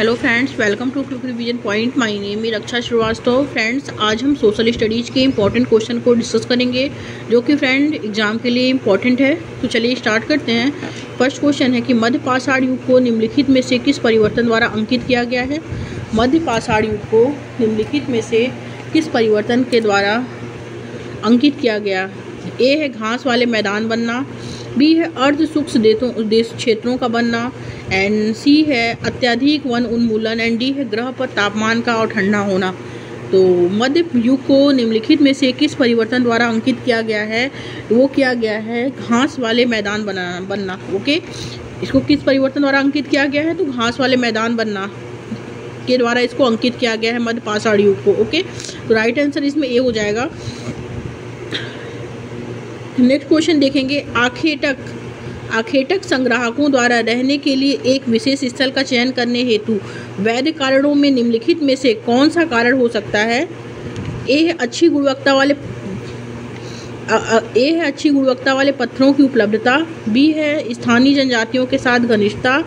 Hello friends, welcome to quick revision point. My name है Raksha Srivastava. Friends, आज हम social studies के इंपॉर्टेंट क्वेश्चन को डिस्कस करेंगे जो कि फ्रेंड एग्जाम के लिए इंपॉर्टेंट है। तो चलिए स्टार्ट करते हैं। फर्स्ट क्वेश्चन है कि मध्य पाषाण युग को निम्नलिखित में से किस परिवर्तन द्वारा अंकित किया गया है। मध्य पाषाण युग को निम्नलिखित में से किस परिवर्तन के द्वारा अंकित किया गया। ए है घास वाले मैदान बनना, बी है अर्ध शुष्क क्षेत्रों का बनना, एंड सी है अत्यधिक वन उन्मूलन, एंड डी है ग्रह पर तापमान का और ठंडा होना। तो मध्य युग को निम्नलिखित में से किस परिवर्तन द्वारा अंकित किया गया है, वो किया गया है घास वाले मैदान बनना। ओके, इसको किस परिवर्तन द्वारा अंकित किया गया है, तो घास वाले मैदान बनना के द्वारा इसको अंकित किया गया है मध्य पाषाण युग को। ओके, तो राइट आंसर इसमें ए हो जाएगा। नेक्स्ट क्वेश्चन देखेंगे। आखेटक संग्राहकों द्वारा रहने के लिए एक विशेष स्थल का चयन करने हेतु वैध कारणों में निम्नलिखित में से कौन सा कारण हो सकता है। ए है अच्छी गुणवत्ता वाले पत्थरों की उपलब्धता, बी है स्थानीय जनजातियों के साथ घनिष्ठता,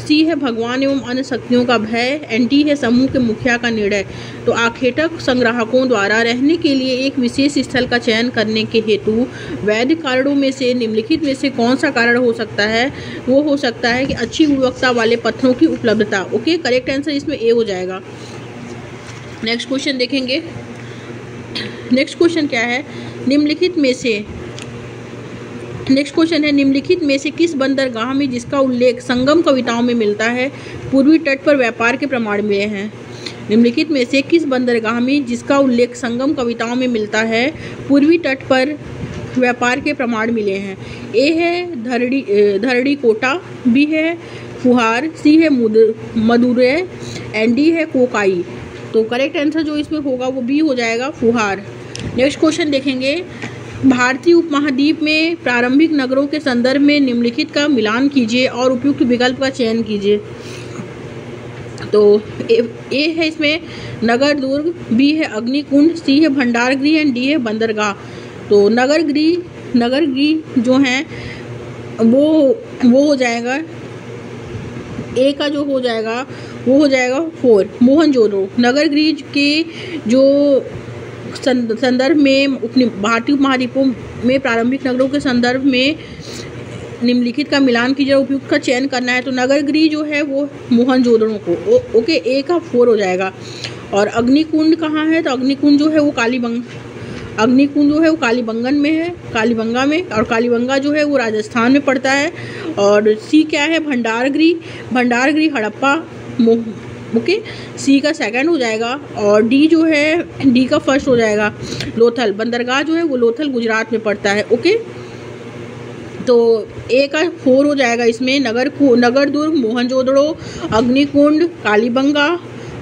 सी है भगवान एवं अन्य शक्तियों का भय, एंड डी है समूह के मुखिया का निर्णय। तो आखेटक संग्राहकों द्वारा रहने के लिए एक विशेष स्थल का चयन करने के हेतु वैध कारणों में से निम्नलिखित में से कौन सा कारण हो सकता है, वो हो सकता है कि अच्छी गुणवत्ता वाले पत्थरों की उपलब्धता। ओके, करेक्ट आंसर इसमें ए हो जाएगा। नेक्स्ट क्वेश्चन देखेंगे। नेक्स्ट क्वेश्चन क्या है, निम्नलिखित में से किस बंदरगाह में जिसका उल्लेख संगम कविताओं में मिलता है पूर्वी तट पर व्यापार के प्रमाण मिले हैं। निम्नलिखित में से किस बंदरगाह में जिसका उल्लेख संगम कविताओं में मिलता है पूर्वी तट पर व्यापार के प्रमाण मिले हैं। ए है धरड़ी कोटा, बी है फुहार, सी है मदुरै, एंड डी है कोकाई। तो करेक्ट आंसर जो इसमें होगा वो बी हो जाएगा, फुहार। नेक्स्ट क्वेश्चन देखेंगे। भारतीय उपमहाद्वीप में प्रारंभिक नगरों के संदर्भ में निम्नलिखित का मिलान कीजिए और उपयुक्त विकल्प का चयन कीजिए। तो ए है इसमें नगर दुर्ग, बी है अग्निकुंड, सी है भंडारगृह, एंड डी है बंदरगाह। तो नगरगृह जो हैं वो हो जाएगा, ए का जो हो जाएगा वो हो जाएगा 4 मोहनजोदड़ो। नगरगृह के जो संदर्भ में भारतीय उपमहाद्वीपों में प्रारंभिक नगरों के संदर्भ में निम्नलिखित का मिलान कीजिए, उपयुक्त का चयन करना है। तो नगरगृह जो है वो मोहनजोदड़ो को ओके, ए का 4 हो जाएगा। और अग्निकुंड कहाँ है, तो अग्निकुंड जो है वो कालीबंगन में है, कालीबंगा में, और कालीबंगा जो है वो राजस्थान में पड़ता है। और सी क्या है, भंडारगृह हड़प्पा। ओके, सी का सेकंड हो जाएगा। और डी जो है, डी का फर्स्ट हो जाएगा लोथल। बंदरगाह जो है वो लोथल गुजरात में पड़ता है। ओके, तो ए का 4 हो जाएगा इसमें। नगर दुर्ग, मोहनजोदड़ो, अग्निकुंड, कालीबंगा,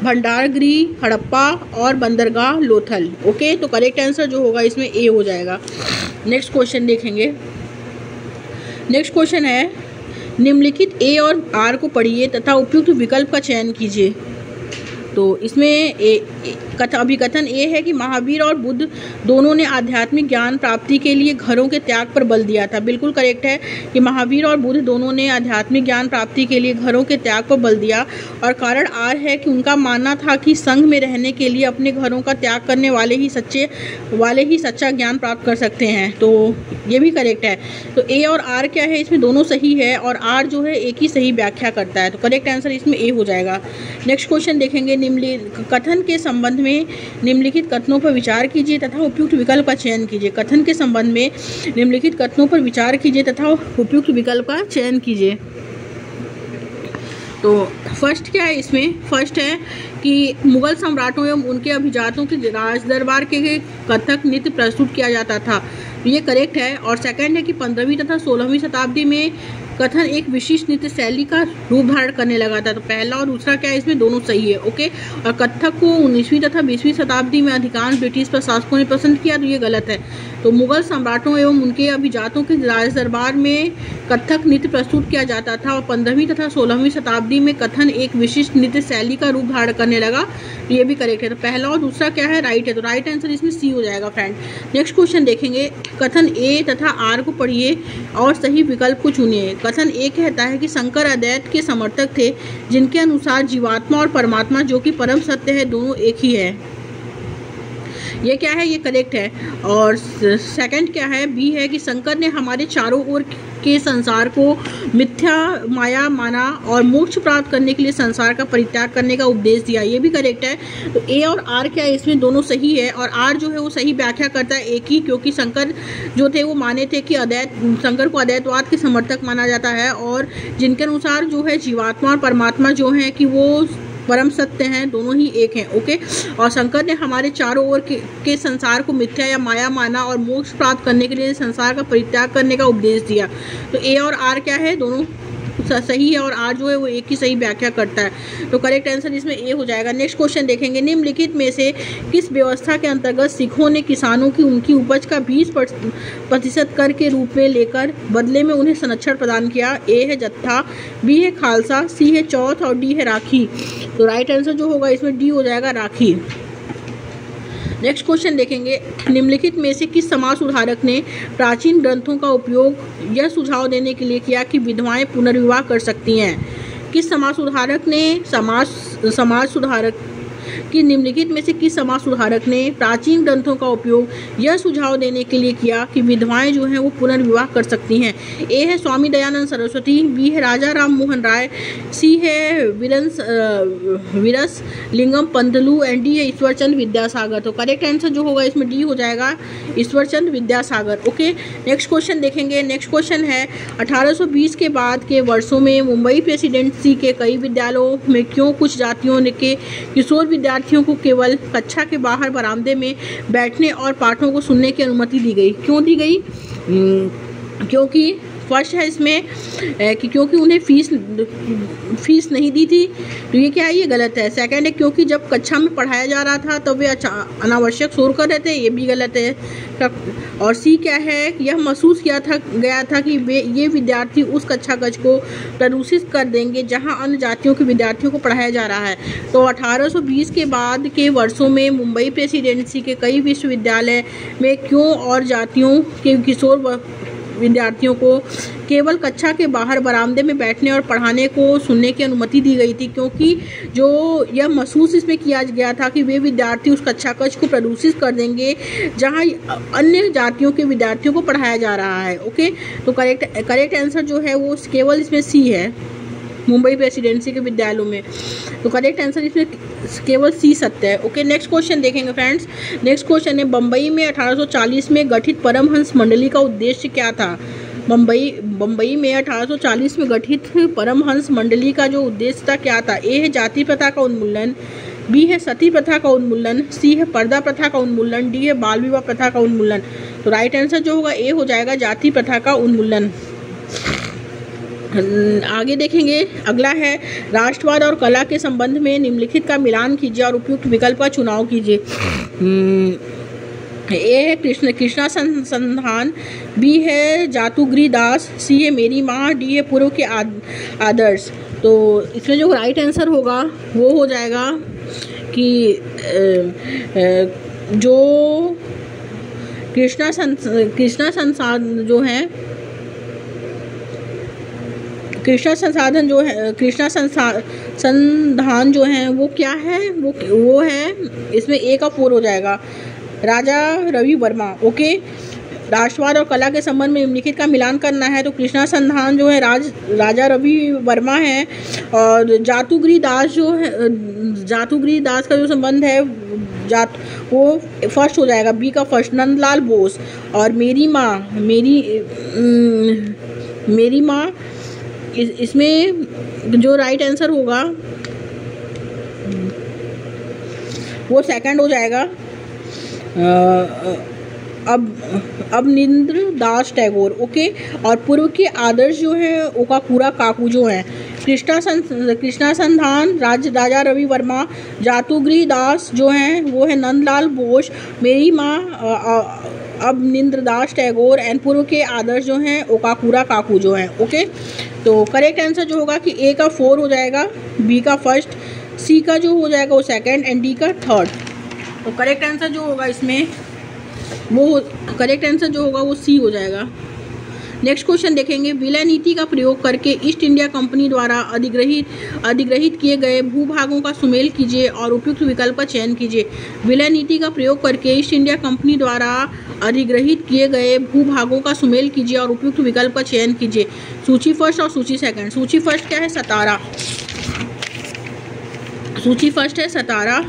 भंडारगृह हड़प्पा और बंदरगाह लोथल। ओके, तो करेक्ट आंसर जो होगा इसमें ए हो जाएगा। नेक्स्ट क्वेश्चन देखेंगे। नेक्स्ट क्वेश्चन है, निम्नलिखित ए और आर को पढ़िए तथा उपयुक्त विकल्प का चयन कीजिए। तो इसमें अभिकथन ए है कि महावीर और बुद्ध दोनों ने आध्यात्मिक ज्ञान प्राप्ति के लिए घरों के त्याग पर बल दिया था। बिल्कुल करेक्ट है कि महावीर और बुद्ध दोनों ने आध्यात्मिक ज्ञान प्राप्ति के लिए घरों के त्याग पर बल दिया। और कारण आर है कि उनका मानना था कि संघ में रहने के लिए अपने घरों का त्याग करने वाले ही सच्चा ज्ञान प्राप्त कर सकते हैं। तो ये भी करेक्ट है। तो ए और आर क्या है, इसमें दोनों सही है और आर जो है एक ही सही व्याख्या करता है। तो करेक्ट आंसर इसमें ए हो जाएगा। नेक्स्ट क्वेश्चन देखेंगे। कथन के संबंध में निम्नलिखित कथनों पर विचार कीजिए तथा उपयुक्त विकल्प का चयन कीजिए। कथन के संबंध में निम्नलिखित कथनों पर विचार कीजिए तथा उपयुक्त विकल्प का चयन कीजिए। तो फर्स्ट क्या है इसमें, फर्स्ट है कि मुगल सम्राटों एवं उनके अभिजातों के राज दरबार के कथक नृत्य प्रस्तुत किया जाता था, ये करेक्ट है। और सेकंड है कि 15वीं तथा 16वीं शताब्दी में कथन एक विशिष्ट नृत्य शैली का रूप धारण करने लगा था। तो पहला और दूसरा क्या है, इसमें दोनों सही है। ओके, और कथक को 19वीं तथा 20वीं शताब्दी में अधिकांश ब्रिटिश प्रशासकों ने पसंद किया, तो ये गलत है। तो मुगल सम्राटों एवं उनके अभिजातों के राज दरबार में कथक नृत्य प्रस्तुत किया जाता था और 15वीं तथा 16वीं शताब्दी में कथन एक विशिष्ट नृत्य शैली का रूप धारण करने लगा। तो ये भी करेक्ट है। तो पहला और दूसरा क्या है, राइट है। तो राइट आंसर इसमें सी हो जाएगा फ्रेंड। नेक्स्ट क्वेश्चन देखेंगे, कथन ए तथा आर को पढ़िए और सही विकल्प को चुनिए। कथन ए कहता है कि शंकर अद्वैत के समर्थक थे, जिनके अनुसार जीवात्मा और परमात्मा जो कि परम सत्य है दोनों एक ही है। ये क्या है, ये करेक्ट है। और सेकंड क्या है, बी है कि शंकर ने हमारे चारों ओर के संसार को मिथ्या माया माना और मोक्ष प्राप्त करने के लिए संसार का परित्याग करने का उपदेश दिया। ये भी करेक्ट है। तो ए और आर क्या है, इसमें दोनों सही है। और आर जो है वो सही व्याख्या करता है एक ही, क्योंकि शंकर जो थे वो माने थे कि शंकर को अद्वैतवाद के समर्थक माना जाता है और जिनके अनुसार जो है जीवात्मा और परमात्मा जो है कि वो परम सत्य हैं, दोनों ही एक हैं। ओके। और शंकर ने हमारे चारों ओर के संसार को मिथ्या या माया माना और मोक्ष प्राप्त करने के लिए संसार का परित्याग करने का उपदेश दिया। तो ए और आर क्या है, दोनों सही है और आर जो है वो एक ही सही व्याख्या करता है। तो करेक्ट आंसर इसमें ए हो जाएगा। नेक्स्ट क्वेश्चन देखेंगे, निम्नलिखित में से किस व्यवस्था के अंतर्गत सिखों ने किसानों की उनकी उपज का 20% कर के रूप में लेकर बदले में उन्हें संरक्षण प्रदान किया? ए है जत्था, बी है खालसा, सी है चौथ और डी है राखी। तो राइट आंसर जो होगा इसमें डी हो जाएगा, राखी। नेक्स्ट क्वेश्चन देखेंगे, निम्नलिखित में से किस समाज सुधारक ने प्राचीन ग्रंथों का उपयोग यह सुझाव देने के लिए किया कि विधवाएं पुनर्विवाह कर सकती हैं? किस समाज सुधारक ने समाज सुधारक कि निम्नलिखित में से किस समाज सुधारक ने प्राचीन ग्रंथों का उपयोग यह सुझाव देने के लिए किया कि विधवाएं जो हैं वो पुनर्विवाह कर सकती हैं? ए है स्वामी दयानंद सरस्वती, बी है राजा राम मोहन राय, सी है वीरस लिंगम पंतलू एंड डी है ईश्वरचंद विद्यासागर। तो करेक्ट आंसर जो होगा इसमें डी हो जाएगा, Ishwarchand Vidyasagar. Okay. Next question देखेंगे। नेक्स्ट क्वेश्चन है 1820 के बाद के वर्षों में मुंबई प्रेसिडेंसी के कई विद्यालयों में क्यों कुछ जातियों के किशोर विद्यार्थियों को केवल कक्षा के बाहर बरामदे में बैठने और पाठों को सुनने की अनुमति दी गई? क्यों दी गई? क्योंकि फर्स्ट है इसमें कि क्योंकि उन्हें फीस नहीं दी थी। तो ये क्या है, ये गलत है। सेकंड है क्योंकि जब कक्षा में पढ़ाया जा रहा था तो वे अनावश्यक शोर कर रहे थे। ये भी गलत है। और सी क्या है, यह महसूस गया था कि ये विद्यार्थी उस कक्षा कक्ष को प्रदूषित कर देंगे जहां अन्य जातियों के विद्यार्थियों को पढ़ाया जा रहा है। तो 1820 के बाद के वर्षों में मुंबई प्रेसिडेंसी के कई विश्वविद्यालय में क्यों और जातियों के किशोर विद्यार्थियों को केवल कक्षा के बाहर बरामदे में बैठने और पढ़ाने को सुनने की अनुमति दी गई थी? क्योंकि जो यह महसूस इसमें किया गया था कि वे विद्यार्थी उस कक्षा कक्ष को प्रदूषित कर देंगे जहां अन्य जातियों के विद्यार्थियों को पढ़ाया जा रहा है। ओके। तो करेक्ट आंसर जो है वो केवल इसमें सी है, मुंबई प्रेसिडेंसी के विद्यालयों में। तो करेक्ट आंसर इसमें केवल सी सत्य है। ओके। नेक्स्ट क्वेश्चन देखेंगे फ्रेंड्स। नेक्स्ट क्वेश्चन है, बम्बई में 1840 में गठित परमहंस मंडली का उद्देश्य क्या था? बम्बई में 1840 में गठित परमहंस मंडली का जो उद्देश्य था क्या था? ए है जाति प्रथा का उन्मूलन, बी है सती प्रथा का उन्मूलन, सी है पर्दा प्रथा का उन्मूलन, डी है बाल विवाह प्रथा का उन्मूलन। तो राइट आंसर जो होगा ए हो जाएगा, जाति प्रथा का उन्मूलन। आगे देखेंगे, अगला है राष्ट्रवाद और कला के संबंध में निम्नलिखित का मिलान कीजिए और उपयुक्त विकल्प का चुनाव कीजिए। ए है कृष्णा संधान, बी है जातुगिरी दास, सी है मेरी माँ, डी है पूर्व के आदर्श। तो इसमें जो राइट आंसर होगा वो हो जाएगा कि जो कृष्णा संसाधन जो है, कृष्णा संधान जो है वो क्या है, वो है इसमें ए का 4 हो जाएगा, राजा रवि वर्मा। ओके। राष्ट्रवाद और कला के संबंध में निम्नलिखित का मिलान करना है। तो कृष्णा संधान जो है राजा रवि वर्मा है और जातुगिरी दास जो है, जातुगिरी दास का जो संबंध है वो फर्स्ट हो जाएगा, बी का फर्स्ट, नंदलाल बोस। और मेरी माँ इसमें जो राइट आंसर होगा वो सेकंड हो जाएगा, अवनींद्र दास टैगोर। ओके। और पूर्व के आदर्श जो है ओकाकुरा काकू जो है, कृष्णा संधान राजा रवि वर्मा, जातुगिरी दास जो हैं वो है नंदलाल बोस, मेरी माँ अब निंद्रदास टैगोर एंड पूर्व के आदर्श जो हैं ओकाकुरा काकू जो हैं। ओके, तो करेक्ट आंसर जो होगा कि ए का 4 हो जाएगा, बी का फर्स्ट, सी का जो हो जाएगा वो सेकंड एंड डी का थर्ड। तो करेक्ट आंसर जो होगा इसमें वो करेक्ट आंसर जो होगा वो सी हो जाएगा। नेक्स्ट क्वेश्चन देखेंगे, विलय नीति का प्रयोग करके ईस्ट इंडिया कंपनी द्वारा अधिग्रहित किए गए भूभागों का सुमेल कीजिए और उपयुक्त विकल्प का चयन कीजिए। विलय नीति का प्रयोग करके ईस्ट इंडिया कंपनी द्वारा अधिग्रहित किए गए भूभागों का सुमेल कीजिए और उपयुक्त विकल्प का चयन कीजिए। सूची फर्स्ट और सूची सेकंड। सूची फर्स्ट क्या है? सतारा। सूची फर्स्ट है सतारा,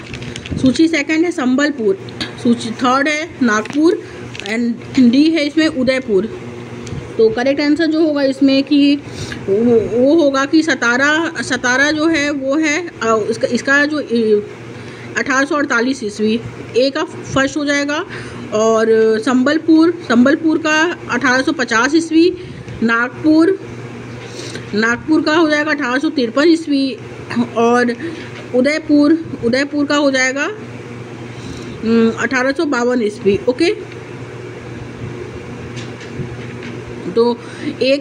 सूची सेकंड है संबलपुर, सूची थर्ड है नागपुर एंड डी है इसमें उदयपुर। तो करेक्ट आंसर जो होगा इसमें कि वो होगा कि सतारा जो है वो है इसका जो 1848 ईस्वी, ए का फर्स्ट हो जाएगा। और संबलपुर का 1850 ईस्वी, नागपुर का हो जाएगा 1853 ईस्वी और उदयपुर का हो जाएगा 1852 ईस्वी। ओके, तो ए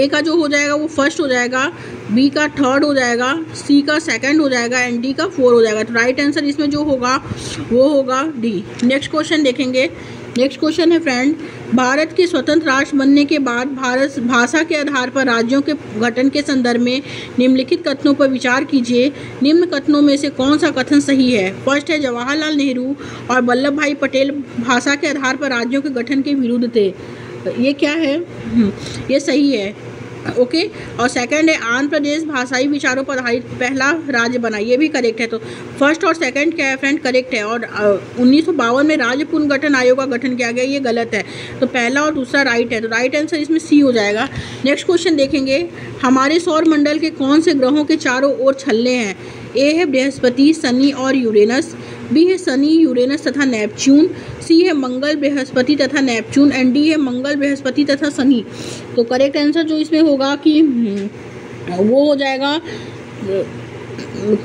का जो हो जाएगा वो फर्स्ट हो जाएगा, बी का थर्ड हो जाएगा, सी का सेकंड हो जाएगा एंड डी का 4 हो जाएगा। तो राइट आंसर इसमें जो होगा वो होगा डी। नेक्स्ट क्वेश्चन देखेंगे। नेक्स्ट क्वेश्चन है फ्रेंड, भारत के स्वतंत्र राष्ट्र बनने के बाद भारत भाषा के आधार पर राज्यों के गठन के संदर्भ में निम्नलिखित कथनों पर विचार कीजिए। निम्न कथनों में से कौन सा कथन सही है? फर्स्ट है जवाहरलाल नेहरू और वल्लभ भाई पटेल भाषा के आधार पर राज्यों के गठन के विरुद्ध थे। ये क्या है? ये सही है। ओके, और सेकंड है आंध्र प्रदेश भाषाई विचारों पर आधारित पहला राज्य बना, ये भी करेक्ट है। तो फर्स्ट और सेकंड क्या है फ्रेंड? करेक्ट है। और 1952 में राज्य पुनर्गठन आयोग का गठन किया गया, ये गलत है। तो पहला और दूसरा राइट है, तो राइट आंसर इसमें सी हो जाएगा। नेक्स्ट क्वेश्चन देखेंगे, हमारे सौर मंडल के कौन से ग्रहों के चारों ओर छल्ले हैं? ए है बृहस्पति, शनि और यूरेनस, बी है शनि, यूरेनस तथा नेपच्यून, सी है मंगल, बृहस्पति तथा नेपच्यून एंड डी है मंगल, बृहस्पति तथा शनि। तो करेक्ट आंसर जो इसमें होगा कि वो हो जाएगा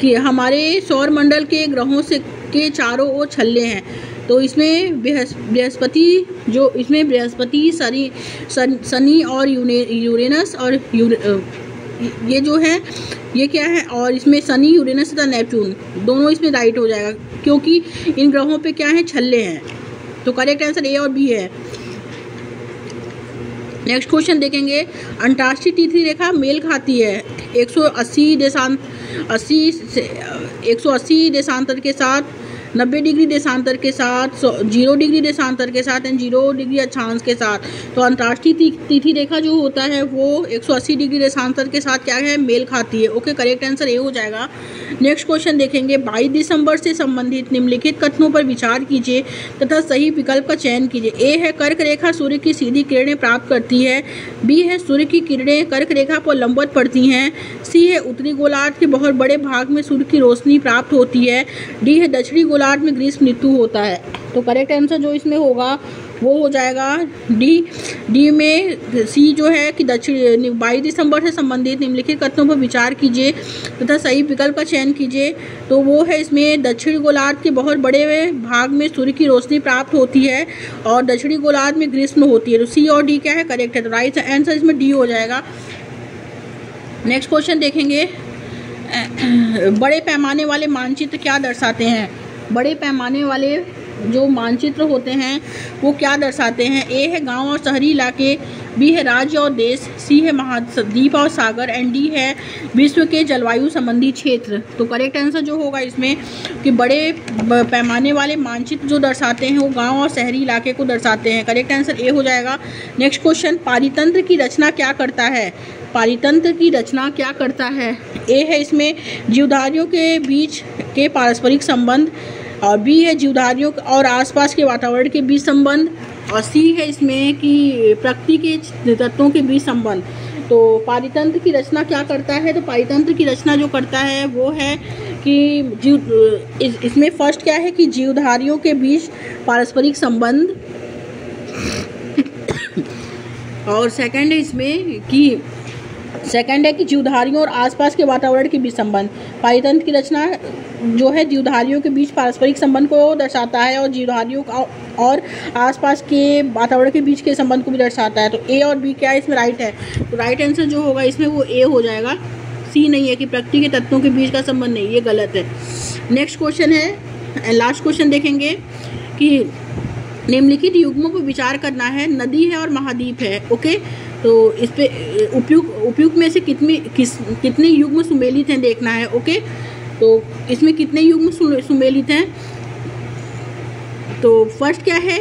कि हमारे सौर मंडल के ग्रहों से के चारों ओर छल्ले हैं। तो इसमें बृहस्पति जो इसमें बृहस्पति, शनि और यूरेनस और ये जो है ये क्या है, और इसमें शनि, यूरेनस तथा नेपच्यून दोनों इसमें राइट हो जाएगा क्योंकि इन ग्रहों पे क्या है? छल्ले हैं। तो करेक्ट आंसर ए और बी है। नेक्स्ट क्वेश्चन देखेंगे, अंतर्राष्ट्रीय तिथि रेखा मेल खाती है 180 देशांतर के साथ, 90 डिग्री देशांतर के साथ, 0 डिग्री देशांतर के साथ एंड 0 डिग्री अक्षांश के साथ। तो अंतर्राष्ट्रीय तिथि रेखा जो होता है वो 180 डिग्री देशांतर के साथ क्या है? मेल खाती है। ओके, करेक्ट आंसर ए हो जाएगा। नेक्स्ट क्वेश्चन देखेंगे, 22 दिसंबर से संबंधित निम्नलिखित कथनों पर विचार कीजिए तथा सही विकल्प का चयन कीजिए। ए है कर्क रेखा सूर्य की सीधी किरणें प्राप्त करती है, बी है सूर्य की किरणें कर्क रेखा पर लंबवत पड़ती हैं, सी है उत्तरी गोलार्ध के बहुत बड़े भाग में सूर्य की रोशनी प्राप्त होती है, डी है दक्षिणी गोलार्ध में ग्रीष्म ऋतु होता है। तो करेक्ट आंसर जो इसमें होगा वो हो जाएगा डी में सी जो है कि 22 दिसंबर से संबंधित निम्नलिखित कथनों पर विचार कीजिए तथा सही विकल्प का चयन कीजिए। तो वो है इसमें दक्षिणी गोलार्ध के बहुत बड़े भाग में सूर्य की रोशनी प्राप्त होती है और दक्षिणी गोलार्ध में ग्रीष्म होती है। तो सी और डी क्या है? करेक्ट है। तो राइट आंसर इसमें डी हो जाएगा। नेक्स्ट क्वेश्चन देखेंगे, बड़े पैमाने वाले मानचित्र क्या दर्शाते हैं? बड़े पैमाने वाले जो मानचित्र होते हैं वो क्या दर्शाते हैं? ए है गांव और शहरी इलाके, बी है राज्य और देश, सी है महाद्वीप और सागर एंड डी है विश्व के जलवायु संबंधी क्षेत्र। तो करेक्ट आंसर जो होगा इसमें कि बड़े पैमाने वाले मानचित्र जो दर्शाते हैं वो गांव और शहरी इलाके को दर्शाते हैं। करेक्ट आंसर ए हो जाएगा। नेक्स्ट क्वेश्चन, पारितंत्र की रचना क्या करता है? पारितंत्र की रचना क्या करता है? ए है इसमें जीवधारियों के बीच के पारस्परिक संबंध, और बी है जीवधारियों और आसपास के वातावरण के बीच संबंध, और सी है इसमें कि प्रकृति के तत्वों के बीच संबंध। तो पारितंत्र की रचना क्या करता है? तो पारितंत्र की रचना जो करता है वो है कि इसमें फर्स्ट क्या है कि जीवधारियों के बीच पारस्परिक संबंध, और सेकंड है इसमें कि सेकंड है कि जीवधारियों और आसपास के वातावरण के बीच संबंध। पारितंत्र की रचना जो है जीवधारियों के बीच पारस्परिक संबंध को दर्शाता है और जीवधारियों का और आसपास के वातावरण के बीच के संबंध को भी दर्शाता है। तो ए और बी क्या है इसमें राइट है, तो राइट आंसर जो होगा इसमें वो ए हो जाएगा। सी नहीं है कि प्रकृति के तत्वों के बीच का संबंध नहीं, ये गलत है। नेक्स्ट क्वेश्चन है, लास्ट क्वेश्चन देखेंगे कि निम्नलिखित युग्मों पर विचार करना है, नदी है और महाद्वीप है। ओके, तो इस पे उपयुक्त में से कितने युग्म सुमेलित हैं देखना है। ओके, तो इसमें कितने युग्म सुमेलित हैं, तो फर्स्ट क्या है,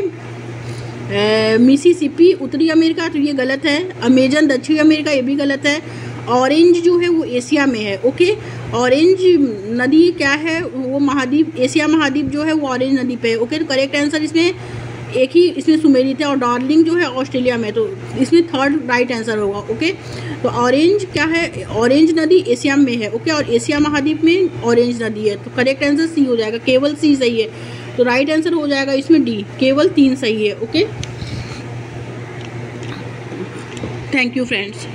मिसिसिपी उत्तरी अमेरिका, तो ये गलत है। अमेजन दक्षिणी अमेरिका, ये भी गलत है। ऑरेंज जो है वो एशिया में है। ओके, ऑरेंज नदी क्या है, वो महाद्वीप, एशिया महाद्वीप जो है वो ऑरेंज नदी पे है। ओके, तो करेक्ट आंसर इसमें एक ही इसमें सुमेलित है। और डार्लिंग जो है ऑस्ट्रेलिया में, तो इसमें थर्ड राइट आंसर होगा। ओके, तो ऑरेंज क्या है, ऑरेंज नदी एशिया में है। ओके, और एशिया महाद्वीप में ऑरेंज नदी है, तो करेक्ट आंसर सी हो जाएगा, केवल सी सही है। तो राइट आंसर हो जाएगा इसमें डी, केवल 3 सही है। Okay, thank you friends.